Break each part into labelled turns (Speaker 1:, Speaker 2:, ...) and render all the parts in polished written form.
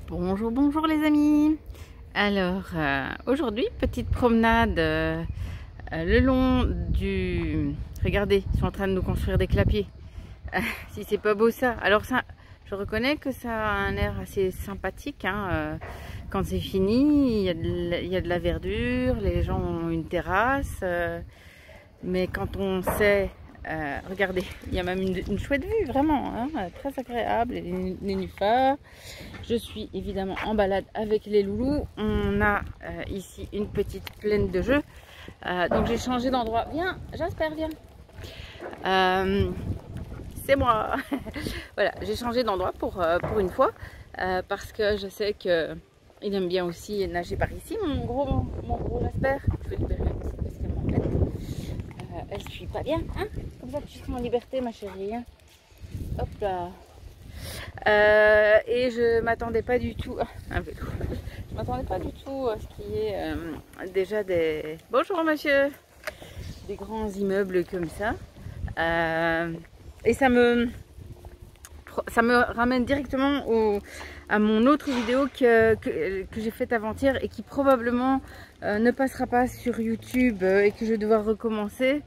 Speaker 1: Bonjour, bonjour les amis. Alors aujourd'hui, petite promenade le long du... Regardez, ils sont en train de nous construire des clapiers. Si c'est pas beau ça. Alors ça, je reconnais que ça a un air assez sympathique. Quand c'est fini, il y a de la verdure, les gens ont une terrasse. Mais quand on sait... regardez, il y a même une chouette vue, vraiment, très agréable, les nénuphars. Je suis évidemment en balade avec les loulous. On a ici une petite plaine de jeu. Donc j'ai changé d'endroit. Viens, Jasper, viens. C'est moi. Voilà, j'ai changé d'endroit pour une fois. Parce que je sais qu'il aime bien aussi nager par ici, mon gros Jasper. Je vais libérer la petite parce qu'elle m'embête. Elle ne suit pas bien, hein? Comme ça tu seras en liberté, ma chérie. Hein? Hop là. Et je m'attendais pas du tout. Un vélo. Je m'attendais pas du tout à ce qu'il y ait déjà des. Bonjour monsieur. Des grands immeubles comme ça. Et ça me ramène directement à mon autre vidéo que j'ai faite avant-hier et qui probablement ne passera pas sur YouTube et que je vais devoir recommencer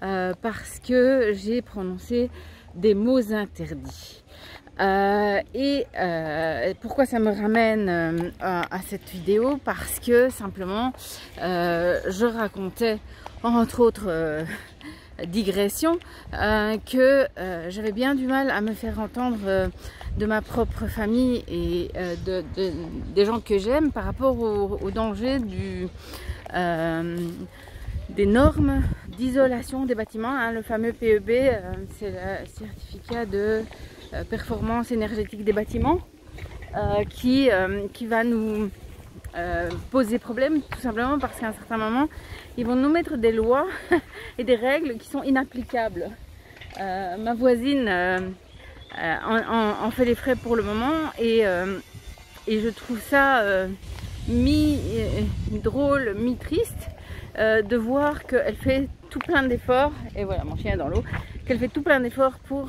Speaker 1: parce que j'ai prononcé des mots interdits. Pourquoi ça me ramène à cette vidéo? Parce que simplement je racontais entre autres digression que j'avais bien du mal à me faire entendre de ma propre famille et des gens que j'aime par rapport au danger des normes d'isolation des bâtiments, le fameux PEB, c'est le certificat de performance énergétique des bâtiments qui va nous poser problème tout simplement parce qu'à un certain moment ils vont nous mettre des lois et des règles qui sont inapplicables. Ma voisine en fait les frais pour le moment et je trouve ça mi-drôle, mi-triste de voir qu'elle fait tout plein d'efforts, et voilà mon chien est dans l'eau, qu'elle fait tout plein d'efforts pour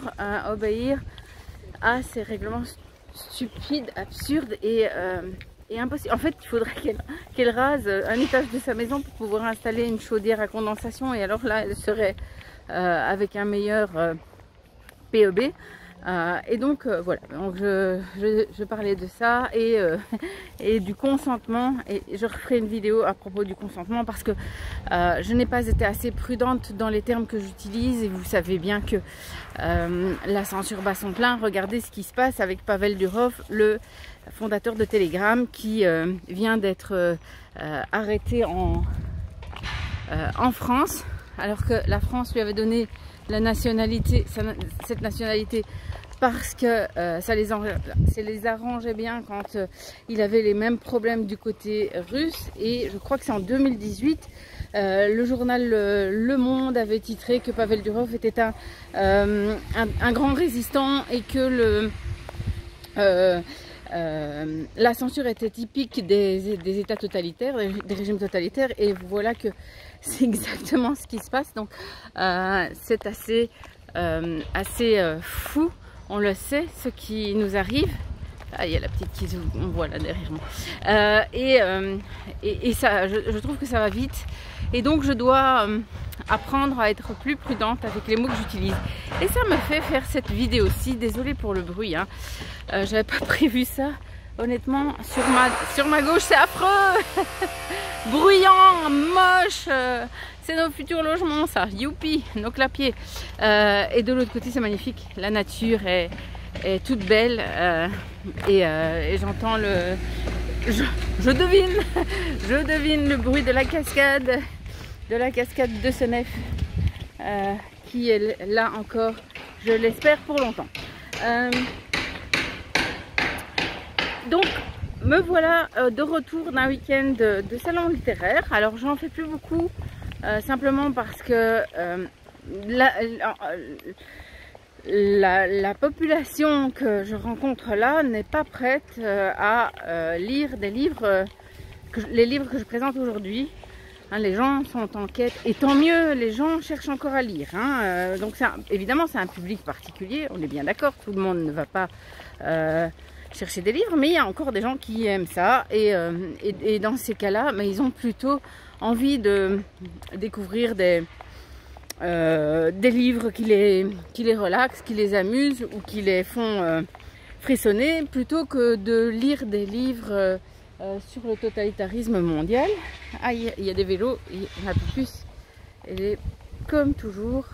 Speaker 1: obéir à ces règlements stupides, absurdes et impossible. En fait, il faudrait qu'elle rase un étage de sa maison pour pouvoir installer une chaudière à condensation. Et alors là, elle serait avec un meilleur PEB. Et donc voilà. Donc je parlais de ça et du consentement. Et je referai une vidéo à propos du consentement parce que je n'ai pas été assez prudente dans les termes que j'utilise. Et vous savez bien que la censure bat son plein. Regardez ce qui se passe avec Pavel Durov, le fondateur de Telegram, qui vient d'être arrêté en France, alors que la France lui avait donné la nationalité, cette nationalité, parce que ça les arrangeait bien quand il avait les mêmes problèmes du côté russe. Et je crois que c'est en 2018, le journal Le Monde avait titré que Pavel Durov était un grand résistant et que la censure était typique des États totalitaires, des régimes totalitaires, et voilà que c'est exactement ce qui se passe. Donc c'est assez fou, on le sait, ce qui nous arrive. Ah, il y a la petite qui on voit là derrière moi. Et ça, je trouve que ça va vite. Et donc je dois apprendre à être plus prudente avec les mots que j'utilise. Et ça me fait faire cette vidéo-ci. Désolée pour le bruit. J'avais pas prévu ça. Honnêtement, sur ma gauche, c'est affreux. Bruyant, moche. C'est nos futurs logements, ça. Youpi, nos clapiers. Et de l'autre côté, c'est magnifique. La nature est toute belle. Et j'entends je devine le bruit de la cascade de Senef, qui est là encore, je l'espère, pour longtemps. Donc me voilà de retour d'un week-end de salon littéraire. Alors j'en fais plus beaucoup, simplement parce que la population que je rencontre là n'est pas prête à lire les livres que je présente aujourd'hui. Les gens sont en quête, et tant mieux, les gens cherchent encore à lire. Donc évidemment c'est un public particulier, on est bien d'accord, tout le monde ne va pas chercher des livres, mais il y a encore des gens qui aiment ça et dans ces cas-là, mais ils ont plutôt envie de découvrir des livres qui les relaxent, qui les amusent ou qui les font frissonner, plutôt que de lire des livres sur le totalitarisme mondial. Ah, il y a des vélos, ma puce, elle est comme toujours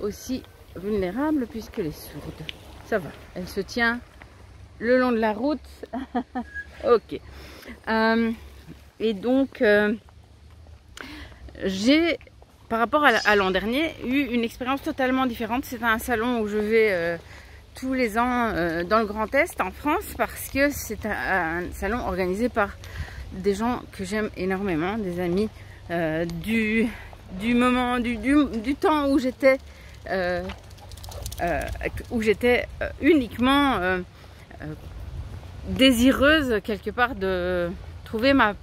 Speaker 1: aussi vulnérable puisqu'elle est sourde. Ça va, elle se tient le long de la route. Ok. Et donc, j'ai, par rapport à l'an dernier, eu une expérience totalement différente. C'est un salon où je vais tous les ans dans le Grand Est en France, parce que c'est un salon organisé par des gens que j'aime énormément, des amis du moment, du temps où j'étais uniquement désireuse quelque part de trouver ma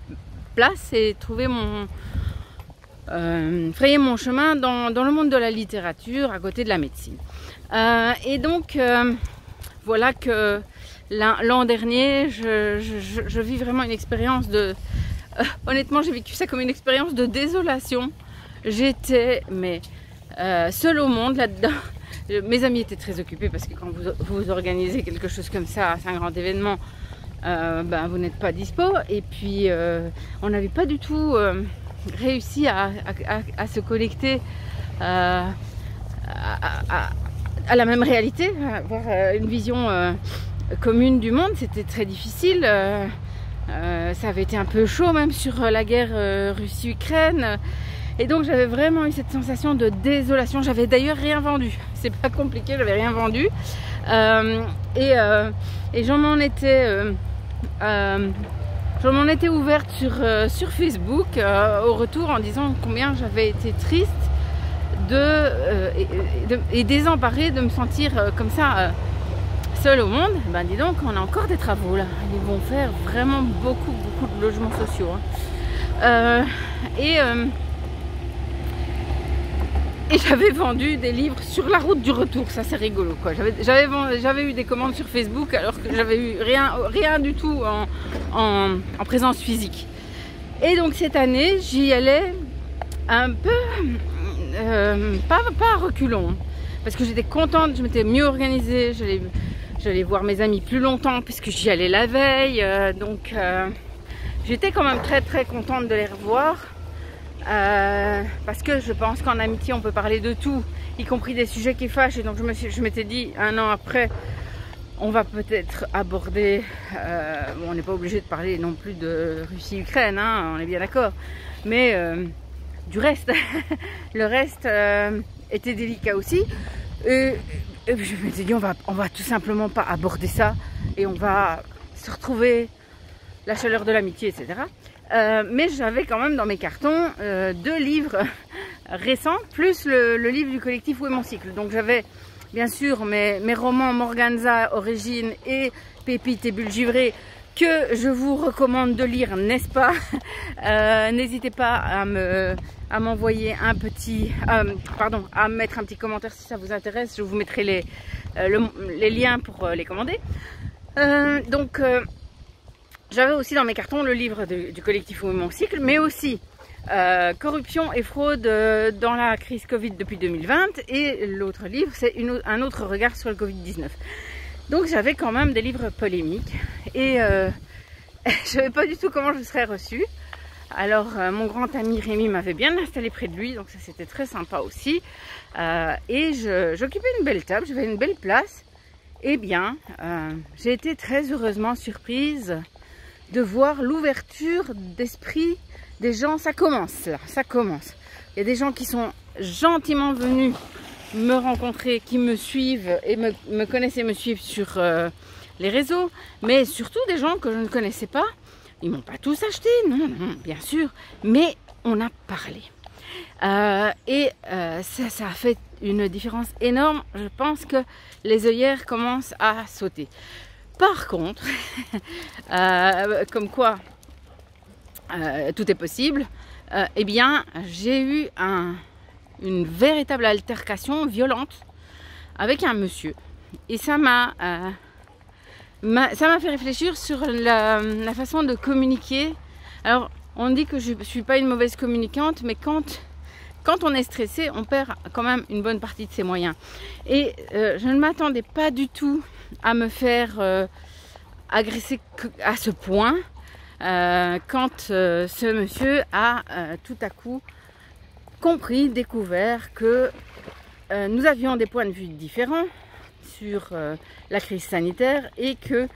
Speaker 1: place et trouver frayer mon chemin dans le monde de la littérature à côté de la médecine. Et donc voilà que l'an dernier je vis vraiment une expérience de honnêtement j'ai vécu ça comme une expérience de désolation. J'étais seule au monde là-dedans. Mes amis étaient très occupés parce que quand vous organisez quelque chose comme ça, c'est un grand événement, vous n'êtes pas dispo. Et puis on n'avait pas du tout réussi à se connecter à la même réalité, à avoir une vision commune du monde. C'était très difficile. Ça avait été un peu chaud même sur la guerre Russie-Ukraine. Et donc j'avais vraiment eu cette sensation de désolation. J'avais d'ailleurs rien vendu. C'est pas compliqué, j'avais rien vendu. Et j'en m'en étais ouverte sur Facebook au retour en disant combien j'avais été triste et désemparée de me sentir comme ça seule au monde. Ben dis donc, on a encore des travaux là. Ils vont faire vraiment beaucoup de logements sociaux. Hein. Et j'avais vendu des livres sur la route du retour, ça c'est rigolo quoi. J'avais eu des commandes sur Facebook alors que j'avais eu rien du tout en présence physique. Et donc cette année, j'y allais un peu, pas à reculons, parce que j'étais contente, je m'étais mieux organisée, j'allais voir mes amis plus longtemps puisque j'y allais la veille, donc j'étais quand même très contente de les revoir. Parce que je pense qu'en amitié on peut parler de tout, y compris des sujets qui fâchent. Et donc je m'étais dit, un an après, on va peut-être aborder, on n'est pas obligé de parler non plus de Russie-Ukraine, hein, on est bien d'accord, mais du reste, le reste était délicat aussi. Et je m'étais dit, on va tout simplement pas aborder ça et on va se retrouver la chaleur de l'amitié, etc. Mais j'avais quand même dans mes cartons 2 livres récents, plus le livre du collectif Où est mon cycle. Donc j'avais bien sûr mes romans Morganza, Origine et Pépites et Bulles givrées, que je vous recommande de lire, n'est-ce pas? N'hésitez pas à m'envoyer un petit, à me mettre un petit commentaire si ça vous intéresse. Je vous mettrai les liens pour les commander. J'avais aussi dans mes cartons le livre du collectif Où est mon cycle, mais aussi Corruption et fraude dans la crise Covid depuis 2020. Et l'autre livre, c'est un autre regard sur le Covid-19. Donc j'avais quand même des livres polémiques. Et je savais pas du tout comment je serais reçue. Alors mon grand ami Rémi m'avait bien installé près de lui, donc ça c'était très sympa aussi. Et j'occupais une belle table, j'avais une belle place. Eh bien, j'ai été très heureusement surprise de voir l'ouverture d'esprit des gens. Ça commence là, ça commence. Il y a des gens qui sont gentiment venus me rencontrer, qui me suivent et me connaissent et me suivent sur les réseaux, mais surtout des gens que je ne connaissais pas. Ils m'ont pas tous acheté, non, bien sûr, mais on a parlé. Ça a fait une différence énorme. Je pense que les œillères commencent à sauter. Par contre, comme quoi tout est possible, eh bien, j'ai eu une véritable altercation violente avec un monsieur. Et ça m'a ça m'a fait réfléchir sur la façon de communiquer. Alors, on dit que je ne suis pas une mauvaise communicante, mais quand on est stressé, on perd quand même une bonne partie de ses moyens. Et je ne m'attendais pas du tout à me faire agresser à ce point quand ce monsieur a tout à coup compris, découvert que nous avions des points de vue différents sur la crise sanitaire et que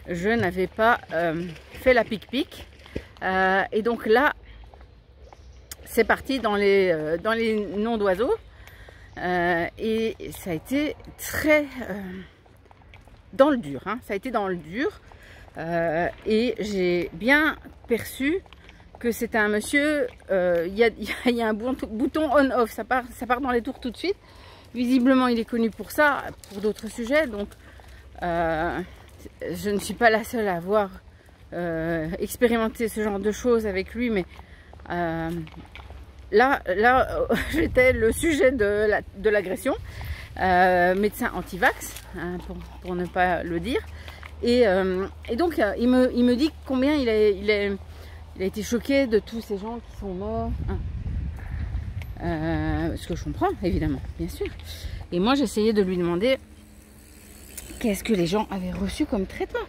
Speaker 1: je n'avais pas fait la pique-pique. Et donc là, c'est parti dans les noms d'oiseaux et ça a été très dans le dur, hein. Ça a été dans le dur et j'ai bien perçu que c'était un monsieur, il y a un bouton on-off, ça part dans les tours tout de suite. Visiblement il est connu pour ça, pour d'autres sujets, donc je ne suis pas la seule à avoir expérimenté ce genre de choses avec lui, mais là j'étais le sujet de l'agression, médecin anti-vax, hein, pour ne pas le dire, et donc il me dit combien il a été choqué de tous ces gens qui sont morts, hein. Ce que je comprends évidemment, bien sûr. Et moi j'essayais de lui demander qu'est-ce que les gens avaient reçu comme traitement,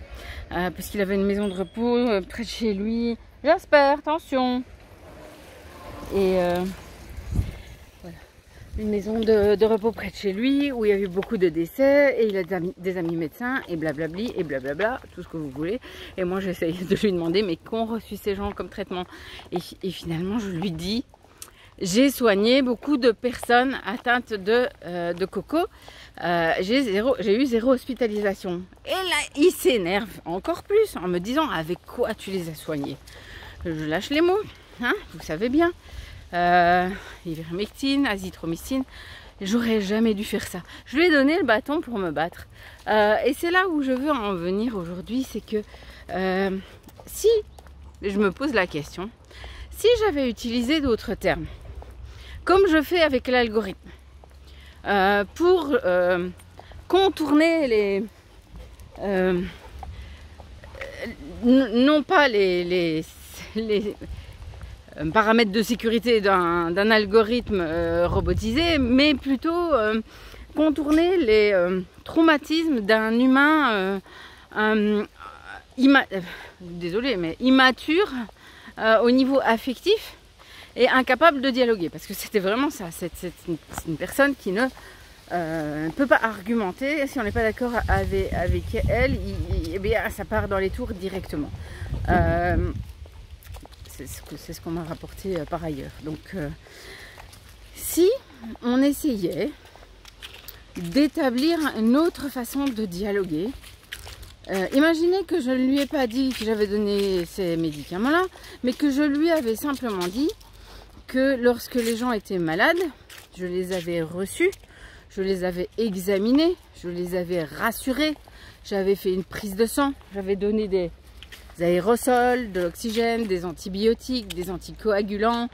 Speaker 1: parce qu'il avait une maison de repos près de chez lui. Jasper, attention. Et voilà, une maison de repos près de chez lui où il y a eu beaucoup de décès et il a des amis médecins et blablabli et blablabla, tout ce que vous voulez. Et moi j'essayais de lui demander mais qu'ont reçu ces gens comme traitement, et finalement je lui dis: j'ai soigné beaucoup de personnes atteintes de coco. J'ai eu 0 hospitalisation. Et là, il s'énerve encore plus en me disant: avec quoi tu les as soignés? Je lâche les mots, hein, vous savez bien. Ivermectine, azithromycine. J'aurais jamais dû faire ça. Je lui ai donné le bâton pour me battre. Et c'est là où je veux en venir aujourd'hui, c'est que si, je me pose la question, si j'avais utilisé d'autres termes, comme je fais avec l'algorithme, pour contourner les non pas les paramètres de sécurité d'un algorithme robotisé, mais plutôt contourner les traumatismes d'un humain désolé, mais immature au niveau affectif et incapable de dialoguer, parce que c'était vraiment ça. C'est une personne qui ne peut pas argumenter. Si on n'est pas d'accord avec elle, eh bien, ça part dans les tours directement. C'est ce qu'on m'a rapporté par ailleurs. Donc si on essayait d'établir une autre façon de dialoguer, imaginez que je ne lui ai pas dit que j'avais donné ces médicaments-là, mais que je lui avais simplement dit que lorsque les gens étaient malades, je les avais reçus, je les avais examinés, je les avais rassurés, j'avais fait une prise de sang, j'avais donné des aérosols, de l'oxygène, des antibiotiques, des anticoagulants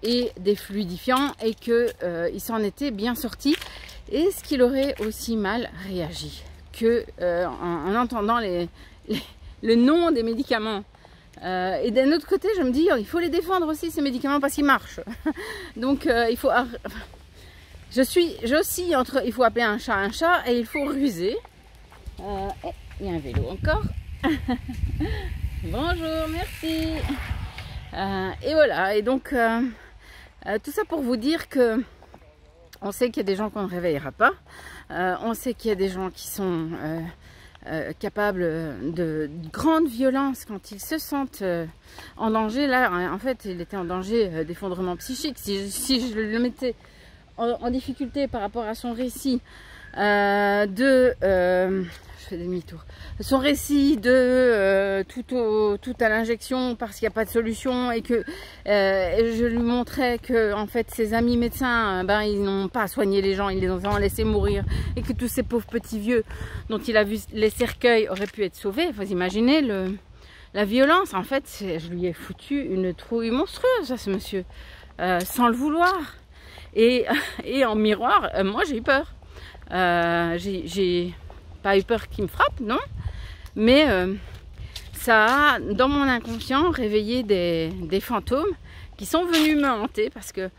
Speaker 1: et des fluidifiants, et qu'il s'en était bien sorti. Est-ce qu'il aurait aussi mal réagi que en entendant le nom des médicaments? Et d'un autre côté, je me dis, il faut les défendre aussi, ces médicaments, parce qu'ils marchent. Donc, il faut... J'oscille entre il faut appeler un chat et il faut ruser. Il y a un vélo encore. Bonjour, merci. Et voilà, et donc, tout ça pour vous dire que on sait qu'il y a des gens qu'on ne réveillera pas. On sait qu'il y a des gens qui sont... capables de grande violence quand ils se sentent en danger. Là, en fait, il était en danger d'effondrement psychique. Si je le mettais en difficulté par rapport à son récit je fais demi-tour. Son récit de tout à l'injection parce qu'il n'y a pas de solution, et que je lui montrais que en fait ses amis médecins, ils n'ont pas soigné les gens, ils les ont laissés mourir, et que tous ces pauvres petits vieux dont il a vu les cercueils auraient pu être sauvés. Vous imaginez la violence. En fait, je lui ai foutu une trouille monstrueuse à ce monsieur, sans le vouloir. Et en miroir, moi j'ai eu peur. J'ai pas eu peur qu'il me frappe, non, Mais ça a, dans mon inconscient, réveillé des fantômes qui sont venus me hanter parce que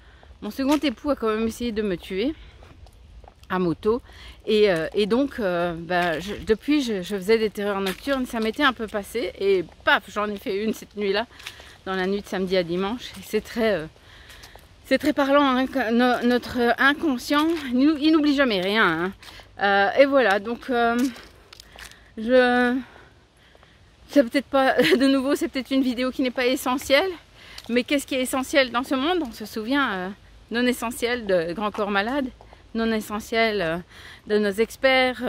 Speaker 1: mon second époux a quand même essayé de me tuer à moto. Et donc, depuis, je faisais des terreurs nocturnes, ça m'était un peu passé. Et paf, j'en ai fait une cette nuit-là, dans la nuit de samedi à dimanche. C'est très parlant, hein, notre inconscient, il n'oublie jamais rien. Hein. Et voilà, donc c'est peut-être pas, de nouveau, c'est peut-être une vidéo qui n'est pas essentielle, mais qu'est-ce qui est essentiel dans ce monde? On se souvient, non essentiel de Grand Corps Malade, non essentiel de nos experts.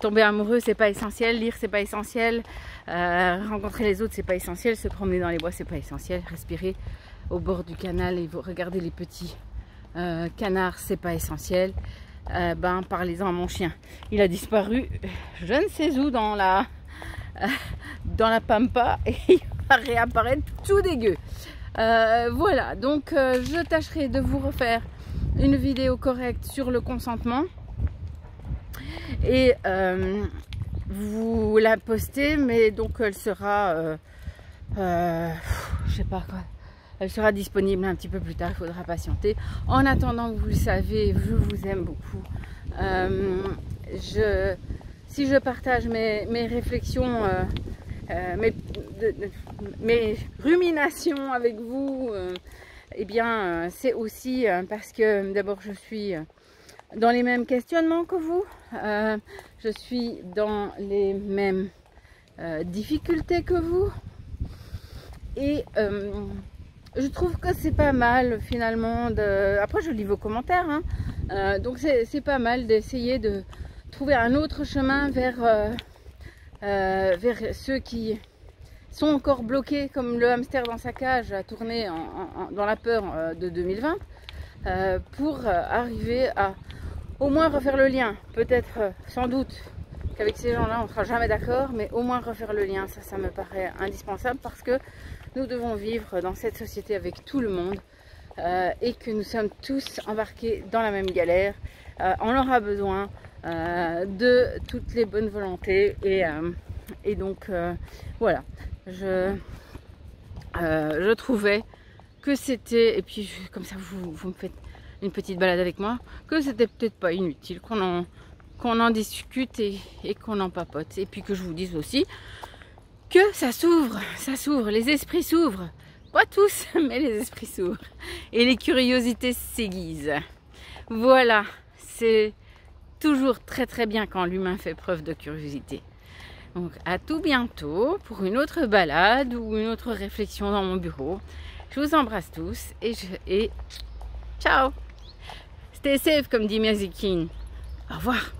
Speaker 1: Tomber amoureux, c'est pas essentiel. Lire, c'est pas essentiel. Rencontrer les autres, c'est pas essentiel. Se promener dans les bois, c'est pas essentiel. Respirer au bord du canal et regarder les petits canards, c'est pas essentiel. Parlez-en à mon chien. Il a disparu, je ne sais où, dans la pampa, et il va réapparaître tout dégueu. Voilà, donc je tâcherai de vous refaire une vidéo correcte sur le consentement et vous la postez, mais donc elle sera je sais pas quoi, elle sera disponible un petit peu plus tard, il faudra patienter. En attendant, vous le savez, je vous aime beaucoup. Si je partage mes réflexions, mes ruminations avec vous, eh bien c'est aussi parce que d'abord je suis dans les mêmes questionnements que vous, je suis dans les mêmes difficultés que vous, et je trouve que c'est pas mal finalement après je lis vos commentaires, hein, donc c'est pas mal d'essayer de trouver un autre chemin vers ceux qui sont encore bloqués comme le hamster dans sa cage à tourner dans la peur de 2020, pour arriver à au moins refaire le lien. Peut-être, sans doute qu'avec ces gens-là on ne sera jamais d'accord, mais au moins refaire le lien, ça me paraît indispensable, parce que nous devons vivre dans cette société avec tout le monde, et que nous sommes tous embarqués dans la même galère. On aura besoin de toutes les bonnes volontés, et donc voilà, je trouvais que c'était, et puis comme ça vous me faites une petite balade avec moi, que c'était peut-être pas inutile qu'on en discute et qu'on en papote, et puis que je vous dise aussi que ça s'ouvre, les esprits s'ouvrent, pas tous, mais les esprits s'ouvrent, et les curiosités s'aiguisent. Voilà, c'est toujours très très bien quand l'humain fait preuve de curiosité. Donc à tout bientôt pour une autre balade ou une autre réflexion dans mon bureau. Je vous embrasse tous et ciao. Stay safe, comme dit Miazikin. Au revoir.